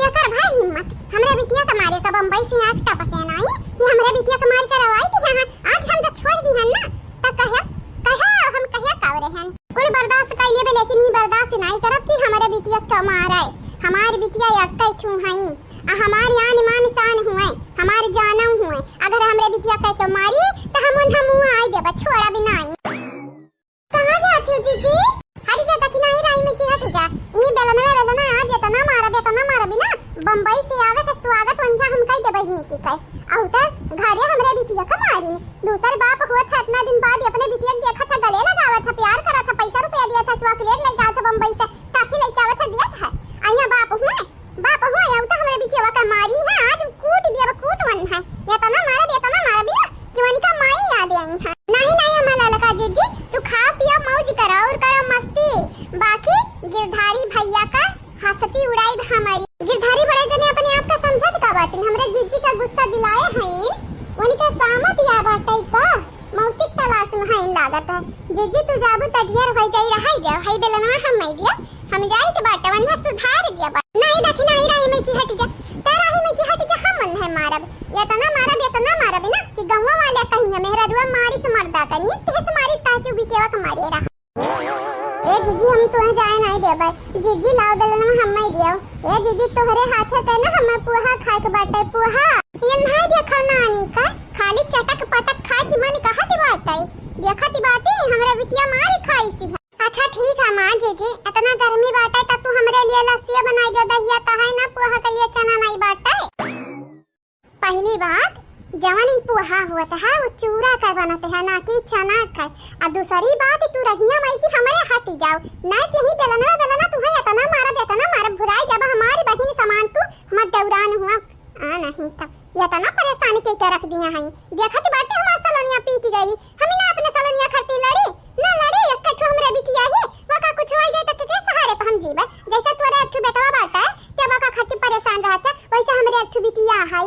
क्या कर भाई हिम्मत हमरा बिटिया का मारे का बम्बई से आग टपके नाई कि हमरा बिटिया का मार करवाई थी हां आज हम तो छोड़ दी हन ना त कहे हम कहे कावरे हन कोई बर्दाश्त कइले बे लेकिन ई बर्दाश्त नहीं करब कि हमरा बिटिया का मारे हमारी बिटिया एकटा छू हई आ हमारी आन मान शान हुए हमारी जानम हुए अगर हमरे बिटिया का मारी त हम आई देबा छोड़ा भी नहीं कहां जाती हो जीजी हट जा तक नहीं राई में की हट जा ई बेलना आ जेता ना मारा बिना बम्बई से आवे का स्वागत वंजा हम कई देबई नी की कई आउ त घरे हमरे बिटिया का मारी दूसर बाप हुआ था इतना दिन बाद अपने बिटिया देखा था गले लगावा था प्यार करा था पैसा रुपया दिया था चॉकलेट लेके आया था बम्बई से काफी लेके आवा था दिया था आया बाप हुए आउ त हमरे बिटिया का मारी है आज कूट दिया कूट वन है या त ना मारा बिना कि वनी का माई याद आई है नहीं हमारा लगा जीजी तू खा पिया मौज करा और करा मस्ती बाकी गिरधारी भैया का हंसती उड़ाई हमारी गिरधारी बड़े जने अपने आप का समझत का बाटिन हमरे जीजी का गुस्सा दिलाए हैं वनी का सामत या बाटई का मौतिक तलाश में है लागत है जीजी तू जाबू त ढेर हो जाई रहाई दे हई बेलनवा हम नहीं दिया हम जाई के बाटे वनवा सुधार दिया नहीं रही में की हट जा तारा ही में की हट जा हम मन है मारब या त ना मारब ना कि गंवा वाले कहिया मेहरा रुआ मारी से मर्दा का नी के से मारी ता के बिटिया का मारी रहा ए जीजी हम तो जाए नहीं देबे जीजी लाओ बेलन में हम नहीं दियो ए जीजी तोहरे हाथे के ना हम पोहा खाए के बाटे पोहा ये नहीं देखा नानी का खाली चटक पटक खा की मन कहा ती बाटे देखती बाटे हमरा बिटिया मारी खाई सी अच्छा ठीक है मां जीजी इतना गर्मी बाटे त तू हमरे लिए लस्सी बनाई दे दहिया त है ना पोहा के लिए चना नहीं बाटे पहली बात जवन ही पोहा हुआ था वो चूड़ा का बनते है ना कि चना का और दूसरी बात तू रहिया माई की हमरे हट जाओ ना यही बेलना तू है इतना मारा भुराई जब हमारी बहिन समान तू हमर दौरान हुआ आ नहीं त या तना परेशान के रख दिया है देखत बाटे हमार सलोनिया पीट गई हम ना अपने सलोनिया खट्टी लड़ी एक कठो हमरे बिटिया है वका कुछ होई जाए त के सहारे पे हम जीवे जैसे तोरे अठू बेटवा बाटा ते वका खट्टी परेशान रहत वैसे हमरे अठू बिटिया है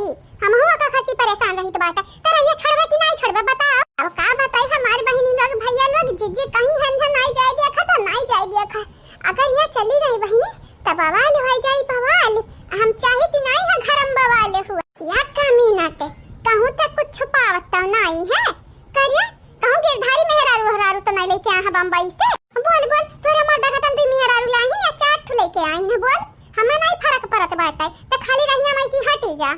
हम हुआ का खट्टी परेशान रही तो बाटा तेरा ये छोड़बे कि नहीं छोड़बे बता अब का बताई हमारी बहिनी लोग भैया लोग जीजी कहीं हन नहीं जाए देखा अगर ये चली गई बहिनी तब बवाल हो जाई बवाल हम चाहे कि नहीं है घरम बवाल हुआ या कमी नाटे कहूं तक कुछ छुपावत नहीं है करिया कहूं गिरधारी मेहरारू तो नहीं लेके आया बम्बई से बोल तोरा मर्दा का तंदी मेहरारू लाई है या चाट लेके आई है बोल हमें नहीं फर्क पड़त बाटा तो खाली रहिया माई की हटी जा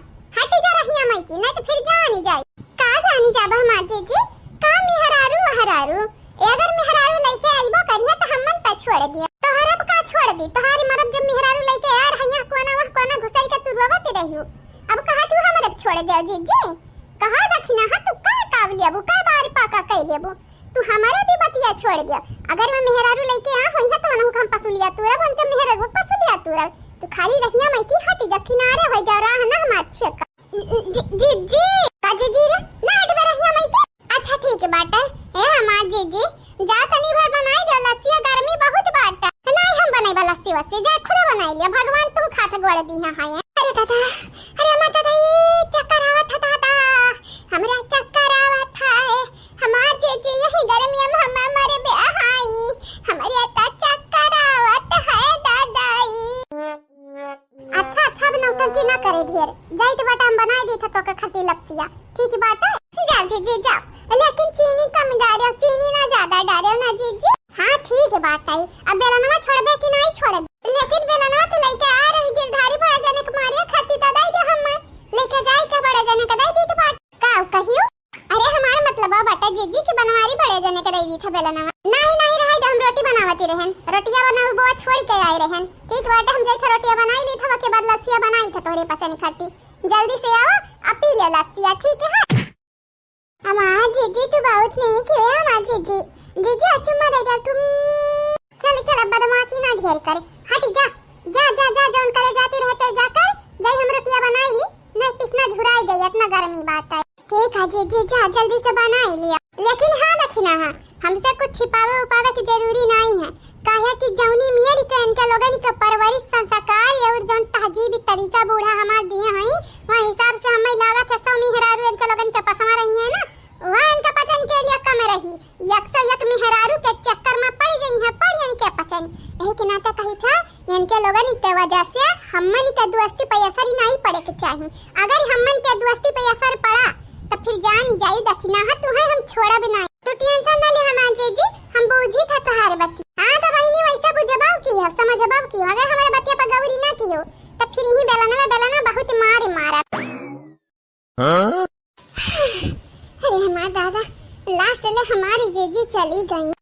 रहिया माई की नहीं तो फिर जानी जाए का जानी जाबा मां जीजी का मेहरारू अगर मेहरारू लेके आइबो करिया तो हमन पे छोड़ दिया तोहरा का छोड़ दी तोहारी मरद जब मेहरारू लेके आ रहिया कोना घुसाई का तू रोवत रहियो अब कहा तू हमरे छोड़ दे जीजी कहा दखना है तू का कावलिया बु का बार पाका कह लेबो तू हमारे भी बतिया छोड़ दिया अगर मैं मेहरारू लेके आ होई है तो मन हम पसुलिया तोरा बन के मेहरारू पसुलिया तोरा तू खाली रहिया मैं की हटी जा किनारे हो जा रहा है ना हम अच्छे का जीजी का जीजी रे ना हट में रहिया मैं की अच्छा ठीक है बाटा ए मां जीजी जा तनी भर बनाई दे लस्सी गर्मी बहुत बाटा नहीं हम बनाई लस्सी वस्सी जा खुद बनाई लिया भगवान तुम खात गोड़ दी है हां अरे माता दाई चक्कर आवत था हमरा चक्कर आवत है हमार जीजी यही गर्मी में हम हमारे बेहाई हमारे ता चक्कर आवत है दादाई अच्छा बनाओ टंकी ना करे ढेर जाई तो बाटा हम बनाई दी था तो का खट्टी लपसिया ठीक है बाटा जा जीजी जाओ लेकिन चीनी कम डालो चीनी ना ज्यादा डालो ना जीजी हां ठीक है बाटा अब बेलनवा छोड़बे कि नहीं छोड़बे लेकिन बेलनवा तो लेके आ रही गिरधारी बड़ा जने के मारे खट्टी तो दई दे हम लेके जाई के बड़ा जने के दई दी तो बात का कहियो अरे हमारा मतलब बाटा जीजी की बनवारी बड़े जने के दई दी था बेलनवा नहीं रहे हम रोटी बनावती रहन रोटियां बनावे बुआ छोड़ के आई रहन ठीक बाटे हम जैसे रोटियां बनाई ली था के बाद लस्सियां बनाई था तोरे पता नहीं खट्टी जल्दी से आओ अब पी लो लस्सियां ठीक है अम्मा जीजी तू बहुत नहीं खेले अम्मा जीजी अचुम्मा दे जा तुम चल बदमाशी ना ढेर करे हट जा जौन करे जाती रहते जाकर जय हम रोटियां बनाई ली नहीं पिसना झुराई गई इतना गर्मी बाटा ठीक है जीजी जा जल्दी से बनाई लिया लेकिन हां रखना है हमसे कुछ छिपावे की जरूरी नहीं है काहे कि जौनी मियां के इनके लोगन के परवरिश संस्कार और जौन तहजीब तरीका बूढ़ा हमार दिए हैं वह हिसाब से हमें लागत है 100 मेहरारू इनके लोगन के पसमा रही है ना वहां इनका पचन के लिए कम रही 101 मेहरारू के चक्कर में पड़ गई है पड़ इनके पचन यही के नाते कही था इनके लोगन के वजह से हमन के दोस्ती पे असर नहीं पड़े के चाहिए। अगर हमन के दोस्ती पे असर पड़ा तो फिर जान जाई दखिना है तुम्हें हम छोड़ा भी नहीं। तो टेंशन ना ले हमार जीजी, हम बूझी था तुम्हारे बत्ती। हां तो बहिनी वैसा बुझबाव की हो, समझबाव की हो। अगर हमारे बत्तिया पर गौरी ना की हो तो फिर यही बेलना बहुत मारे मारा। अरे हमार दादा लास्ट ले हमारी जीजी चली गई।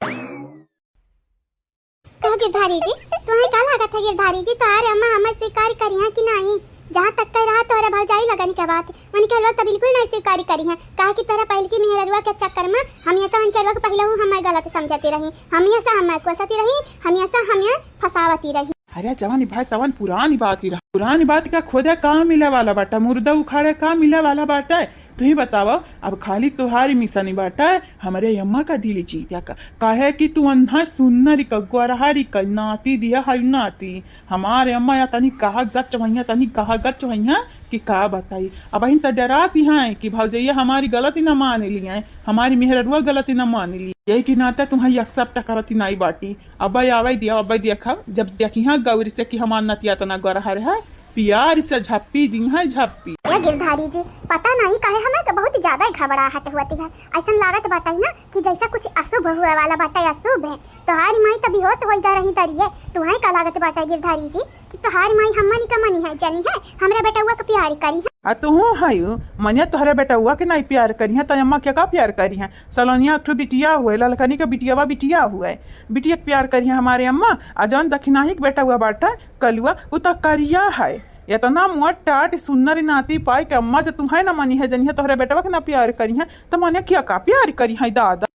कहो गिरधारी जी, तुम्हें क्या लागत है गिरधारी जी? तुम्हारे अम्मा हमें स्वीकार करी है कि नहीं? जहाँ तक कह रहा तोरा भौजाई लगाने के बात मन के तो बिल्कुल नहीं स्वीकार करी है। कहा कि तोरा पहले की मेहररुआ के चक्कर में हमेशा मन के पहले हमें गलत समझती रही, हमेशा हमें कोसती रही, हमेशा हमें फसावती रही। अरे जवानी भाई तवन पुरानी बात ही रहा। पुरानी बात का खोदे कहाँ मिले वाला बाटा, मुर्दा उखाड़े कहाँ मिले वाला बाटा है। तू ही बतावा, अब खाली तुहारी मिशन बाटा है हमारे अम्मा का दिल चीतिया का काहे कि तू अंधा सुन्नरी का ग्वारहारी का नाती दिया है नाती। हमारे अम्मा या तनी कहा गच भैया, तनी कहा गच भैया कि का बताई। अब अहिन तो डराती हैं कि भौजैया हमारी गलती न मान ली है, हमारी मेहररुआ गलती न मान ली। यही कि नाता तुम्हारी एक्सेप्ट करती नहीं बाटी। अब आवे दिया, अब देखा जब देखी हाँ गौरी से कि हमार नतिया तना ग्वारहार है, प्यार से झप्पी दी है झप्पी। गिरधारी जी पता नहीं काहे हमें तो बहुत ज्यादा घबराहट होती है। ऐसा लागत बाटा ना कि जैसा कुछ अशुभ हुए वाला बाटा अशुभ है। तुम्हारी माई तो बेहोश हो जा रही तरिए। तुम्हारी का लागत बाटा गिरधारी जी कि तुम्हारी माई हमनी का मनी है जनी है, हमरा बेटा हुआ का प्यार करी है। आ तू है मनिया तोहरे बेटा हुआ के नहीं प्यार करी है, तो अम्मा क्या का प्यार करी है? सलोनिया एक बिटिया हुए, ललकनी का बिटिया बिटिया हुआ है, बिटिया प्यार करी है हमारे अम्मा। आ जौन दक्षिणाही के बेटा हुआ बाटा कलुआ वो तो करिया है। इतना मोट टाट सुन्नर नाती पाई के अम्मा जो तुम्हें न मनी है जनी है तोहरे बेटवा के ना प्यार करी है, तो मने क्या का प्यार करी है दादा।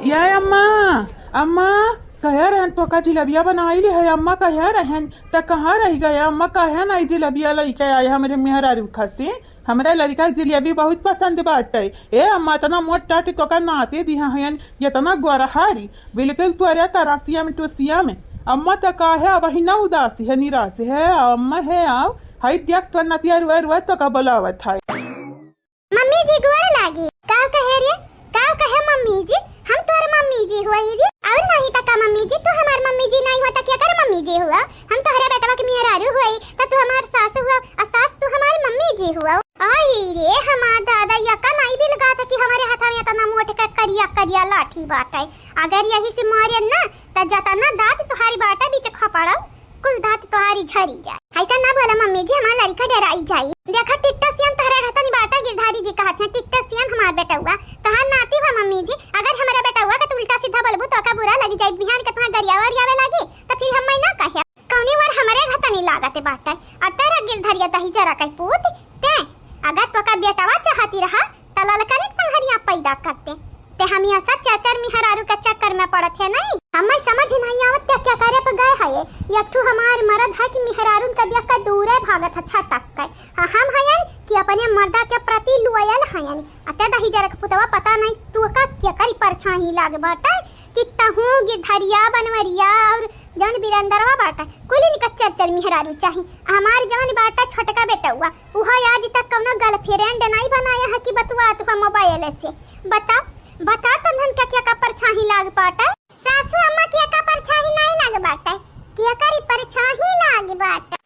ये अम्मा अम्मा कह रहन तो का जिलेबिया बनाई ले है अम्मा कह रहन तो कहाँ रह गए अम्मा कहे ना जिलेबिया लेके आए हमारे मेहरारू खाते। हमारे लड़का जिलेबी बहुत पसंद बाटे। ए अम्मा इतना मोट टाट तो का नाते दिया है इतना ग्वारहारी बिल्कुल तोरे तरासिया में टोसिया में। अम्मा तो का है वही ना उदास है निराश है अम्मा है आओ हाई देख तो नतिया रुआ रुआ तो का बोलावत है। मम्मी जी गोर लागी का कहे रे का कहे मम्मी जी हम तोर मम्मी जी हुआ रे और नहीं त का मम्मी जी तू हमार मम्मी जी नहीं होता क्या कर मम्मी जी हुआ? हम तोहरे बेटवा के मेहरारू हुई त तू हमार सास हुआ और सास तू हमार मम्मी जी हुआ। आई रे हमार दादा यका नहीं भी लगा था कि हमारे हाथ में इतना मोट का करिया करिया लाठी बाटा। अगर यही से मारे ना त जतना दांत तुम्हारी बाटा बीच खपड़ा कुल दांत तुम्हारी झरी जाए। ऐसा ना बोला मम्मी जी हमार लड़का डराई जाई। देखा टिट्टा सियन तोहरे हाथ में बाटा गिरधारी जी कहत है टिट्टा सियन हमार बेटा हुआ कहा नाती हुआ मम्मी जी। अगर हमारा बेटा हुआ का तो उल्टा सीधा बोलबू तो का बुरा लगी जाए बिहान के तुम्हारा गरियावर आवे लागी तो फिर हम ना कहे कौनी बार हमारे हाथ नहीं लागत बाटा। अतरा गिरधारिया तही जरा कह पूत ते अगर तो का बेटावा चाहती रहा त ललकने संहरिया पैदा करते ते हम यहाँ सब चाचर मेहरारू का चक्कर में पड़त है नहीं। हमें समझ नहीं आवत क्या करे पे गए है ये ठू हमार मर्द है कि मेहरारू का देख कर दूर भागत अच्छा टक के हम है कि अपने मर्दा के प्रति लॉयल है। अते दही जरा पुतवा पता नहीं तू का क्या करी परछाई लाग बाटा कि तहू गिरधरिया बनवरिया और जौन बिरंदरवा बाटा कुल इनका चर्चर मेहरारू चाहिए। हमार जौन बाटा छोटका बेटा हुआ वह आज तक कौनो गर्लफ्रेंड नहीं बनाया है कि बतवा तू मोबाइल से बता तन क्या का परछाई लाग पाटा। सासू अम्मा क्या का परछाई नहीं लाग बाटा क्या करी परछाई लाग बाटा।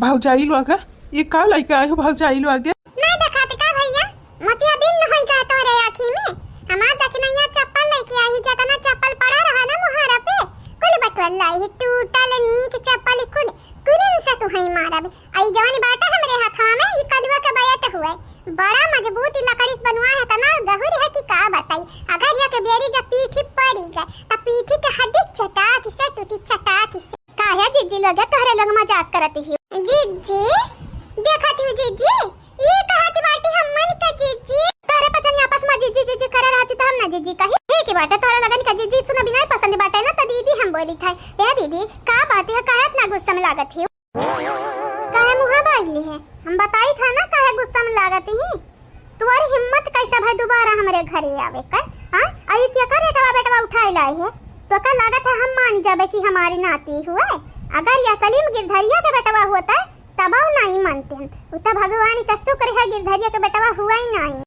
भौजाई लोग ये का लेके आए हो भौजाई लोग ना दिखाते का भैया मोतिया बिन होई का तोरे आँखी में हमार दखनैया चप्पल लेके आई जतना चप्पल पड़ा रहा ना मुहारा पे कुल बटवल लाई टूटल नीक चप्पल कुलिन से तू हई मारब। आई जवानी बाटा हमरे हाथ में ई कदवा का बैठ हुए बड़ा मजबूत लकड़ी से बनवा है तना गहुर है कि का बताई। अगर ये के बेरी जब पीठी पड़ी गए त पीठी के हड्डी चटाक से टूटी चटाक से काहे जीजी लोग तोहरे लोग मजाक करती है। जीजी देखत हूं जीजी ये कहत बाटी हमन का जीजी तोरे पचन आपस में जीजी जीजी करे रहती तो हम ना जीजी कही हे के बाटा तोरे लगन का जीजी सुन बिना पसंद बाटे ना त दीदी हम बोली था ए दीदी का बात है काहे इतना गुस्सा में लागत है काहे मुंह बाजली है हम बताई था ना काहे गुस्सा में लागत ही। तुम्हारी हिम्मत कैसा भाई दोबारा हमारे घरे आवे कर हां आई क्या करे बेटवा उठाई लाई है तो का लागत है हम मान जाबे कि हमारी नाती हुआ। अगर या सलीम गिरधरिया का बेटवा होता तब नहीं मानते हैं उतना भगवान का शुक्र है गिरधरिया का बेटवा हुआ ही नहीं।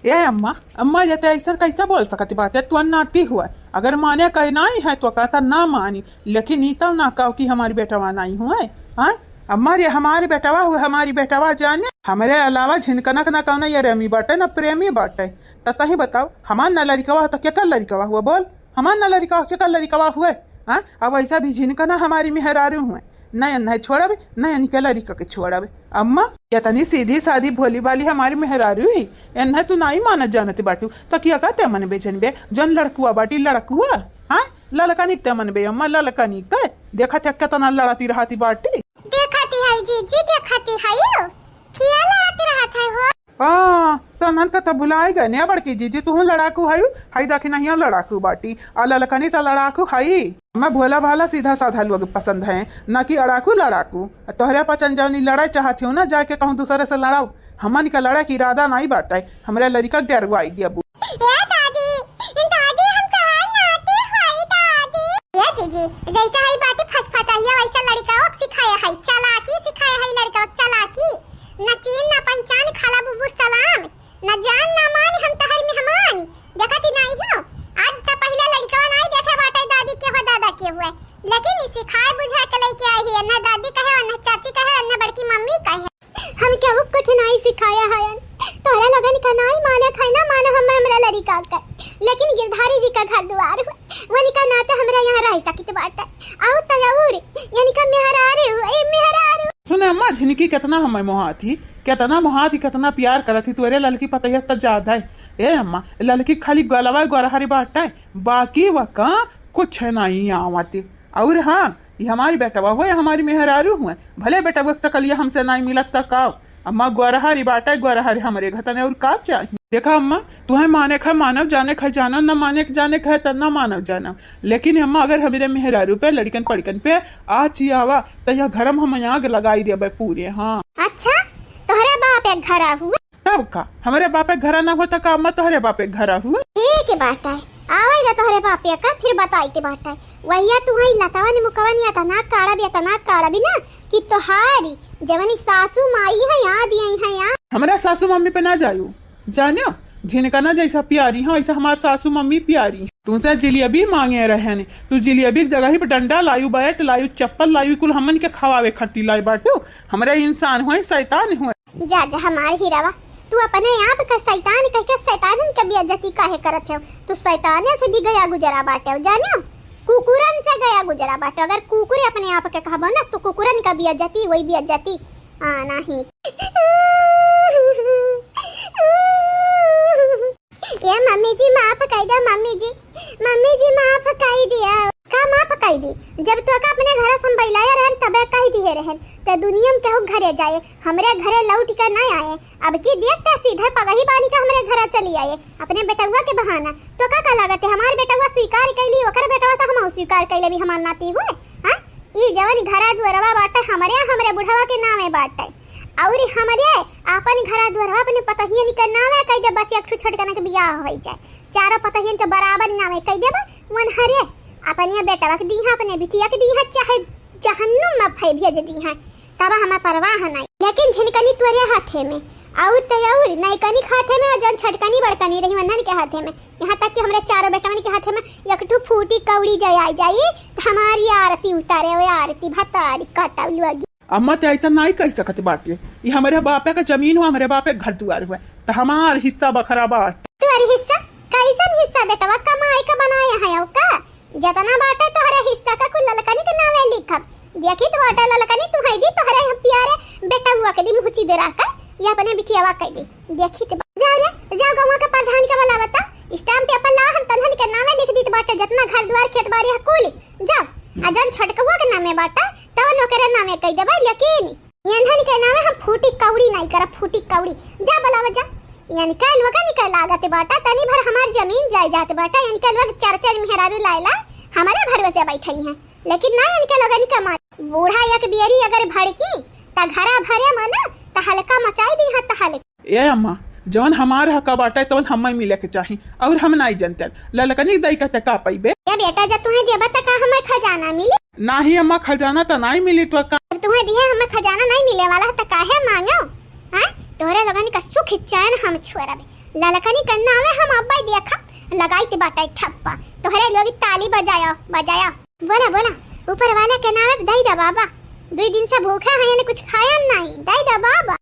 ए अम्मा अम्मा जते ऐसा कैसा बोल सकती बात है तू नाती हुआ अगर माने कहे नहीं है तो कहता ना मानी, लेकिन ई तब ना कहो कि हमारी बेटवा नहीं हुए। हाँ हमारे बेटवा हुए, हमारी बेटवा जाने हमारे अलावा झिनकनक ना कौन ये रेमी बाटे ना प्रेमी बाटे। तही बताओ हमार न लड़कवा तो क्या लड़कवा हुआ, बोल हमार न लड़का क्या लड़कवा हुए। हाँ अब ऐसा भी झिनकना हमारी मेहरारू हुए, नया नहीं छोड़ाबे नया निकल लड़का के छोड़ाबे। अम्मा या तनी सीधी सादी भोली भाली हमारी मेहरारू ही एन तू नहीं मानत जानते बाटू तो क्या कहते मन बे जनबे जन लड़कुआ बाटी लड़कुआ। हाँ लड़का निकते मन बे अम्मा लड़का निकते देखा थे कितना लड़ाती रहती बाटी। देखती है जीजी देखती है यो क्या लड़ाती रहत है हो। हाँ तो मन का तो भुलाए गए ने बड़की जीजी तू लड़ाकू है हाई देखी नहीं लड़ाकू बाटी और लड़कनी तो लड़ाकू है। मैं भोला भाला सीधा साधा लोग पसंद है न कि अड़ाकू लड़ाकू। तोहरे पचन जौनी लड़ाई चाहती हो ना जाके कहूँ दूसरे से लड़ाओ, हमन का लड़ाई की इरादा नहीं बाटा है। हमारे लड़का डरवाई दिया बू दादी दादी हम कहां नाते होई दादी या जीजी जैसा है बाटी फचफचाइया वैसा लड़का को सिखाया है चालाकी सिखाया है लड़का को चालाकी न चीन न पंचान खाला बुबू सलाम न जान न मान हम तहर मेहमान देखती नहीं हो। आज से पहले लड़का नहीं देखे बाटे दादी के हो दादा के हुए, लेकिन सिखाए बुझा के लेके आई है। न दादी कहे न चाची कहे न बड़की मम्मी कहे हम क्या कुछ नहीं सिखाया है। तोरा लगन का नहीं माने खाई ना माने हम हमरा लड़का का, लेकिन गिरधारी जी का घर द्वार वनी का नाते हमरा यहाँ रह सकित बाटे आउ तयाउर यानी का मेहरारू सुने अम्मा झिनकी कितना हमें मोहाती कितना प्यार करती तुरे लड़की पता तो ज्यादा है। ए अम्मा लड़की खाली गलवा गोरहरी बाटा है बाकी वह का कुछ नहीं आवती। और हाँ ये हमारी बेटवा हुए हमारी मेहरारू हुए भले बेटा वक्त कलिया हमसे नहीं मिलत तक आओ अम्मा गोरहरी बाटा गोरहरी हमारे घर और का चाहिए। देखा अम्मा तुम्हें माने खा मानव जाने खा जाना न माने जाने खा त न मानव जाना, लेकिन अम्मा अगर हमारे मेहरारू पे लड़कन पड़कन पे आज आवा तो यह घरम हम आग लगाई दे पूरे। हाँ अच्छा तोहरे बाप एक घरा हुआ तब का हमारे बापे घरा न होता का अम्मा तोहरे बापे घरा हुआ ठीक बात है आवेगा तोहरे बाप का फिर बताई के बात है वहिया तुम्हारी लतावा ने मुकवा नहीं आता ना काड़ा भी ना कि तोहारी जवनी सासू माई है याद आई है यार हमारा सासू मम्मी पे ना जायू जानो झिनका ना जैसा प्यारी हाँ ऐसा हमारे सासू मम्मी प्यारी। तुमसे जिलेबी मांगे रहे ने तू जिलेबी की जगह ही पे डंडा लायू बैट लायू चप्पल लायू कुल हमन के खवावे खती लाई बाटू हमारे इंसान हुए शैतान हुए। जा हमारे हीरावा तू अपने आप का शैतान कह के शैतानन के बेइज्जती काहे करत है। तू शैताने से भी गया गुजरा बाटे जानो कुकुरन से गया गुजरा बाटे। अगर कुकुर अपने आप के कहबो ना तो कुकुरन का बेइज्जती वही बेइज्जती नहीं। ये मम्मी जी माफ कर दो मम्मी जी माफ कर दिया का माफ कर दी जब तो का अपने घर संभलाया रहन तबे कह दिए रहन ते दुनिया में केहू घरे जाए हमरे घरे लौट कर नहीं आए। अब की देखते सीधे पगही बानी का हमरे घर चली आए अपने बेटवा के बहाना तो का लागत है हमार बेटवा स्वीकार कैली ओकर बेटवा तो हम स्वीकार कैले भी हमार नाती हुए। हां ई जवन घरा दुअरवा बाटे हमरे बुढ़वा के नामे बाटे और हमारे अपन घरा द्वारा अपने पतहियन के नाम है कह दे बस एक छोटकन के बियाह हो जाए चारों पतहियन के बराबर नाम है कह दे वन हरे अपने बेटवा के दीहा अपने बिटिया के दीहा चाहे जहन्नुम में भई भेज दीहा तब हमें परवाह नहीं। लेकिन झिनकनी तोरे हाथे में और तयाउर नैकनी हाथे में जन छटकनी बड़कनी रही वंदन के हाथे में यहाँ तक कि हमरे चारों बेटवन के हाथे में एक ठू फूटी कौड़ी जाए हमारी आरती उतारे हुए आरती भतारी कटौलुआ। अम्मा तो ऐसा नहीं कह सकत बाटे ये हमारे बापे का जमीन हुआ हमारे बापे घर दुआर हुआ तो हमार हिस्सा बखरा बाट तुम्हारी हिस्सा कैसन हिस्सा बेटवा कमाई का बनाया है का जतना बाटे तोहरे हिस्सा का कुल ललकनी के नाम लिखब देखी तो बाटा ललकनी तुम्हारी दी तोहरे हम प्यारे बेटा हुआ के दी मुहची दे रखा ये अपने बिटियावा कह दी देखी तो जाओ गांव का प्रधान का वाला बता स्टाम्प पेपर ला हम तन्हन के नाम लिख दी बाटे जितना घर द्वार खेत बाड़ी है कुल जाओ अजन छटकवा के नामे बाटा तो नौकरे नामे कह देबा लेकिन यनहन के नामे हम फूटी कौड़ी नहीं करब फूटी कौड़ी जा बलावा जा यानी कल वका निकल लागत बाटा तनी भर हमार जमीन जायदाद बाटा यानी कल वक चार मेहरारू लायला हमारे भरवसे बैठी हैं लेकिन ना इनके लगन कमा बूढ़ा एक बियरी अगर भड़की त घरा भरे मना त हल्का मचाई दी हां त हल्का ए अम्मा जवन हमारे हक बाटा तवन हमें मिले के चाही और हम नहीं जानते ललकनी दई का का पैबे ये बेटा जब तुम्हें देबा त का हमें खजाना मिले नहीं अम्मा खजाना तो नहीं मिली तो का तुम्हें दिए हमें खजाना नहीं मिले वाला त काहे मांगो हां तोरे लगन का सुख चैन हम छोड़बे ललकनी करना में हम अब्बा देखा लगाई ते बाटा ठप्पा तोहरे लोग ताली बजाया बजाया। बोला बोला ऊपर वाला के नाम दई दा बाबा। 2 दिन से भूखा है, यानी कुछ खाया नहीं, दई दा बाबा।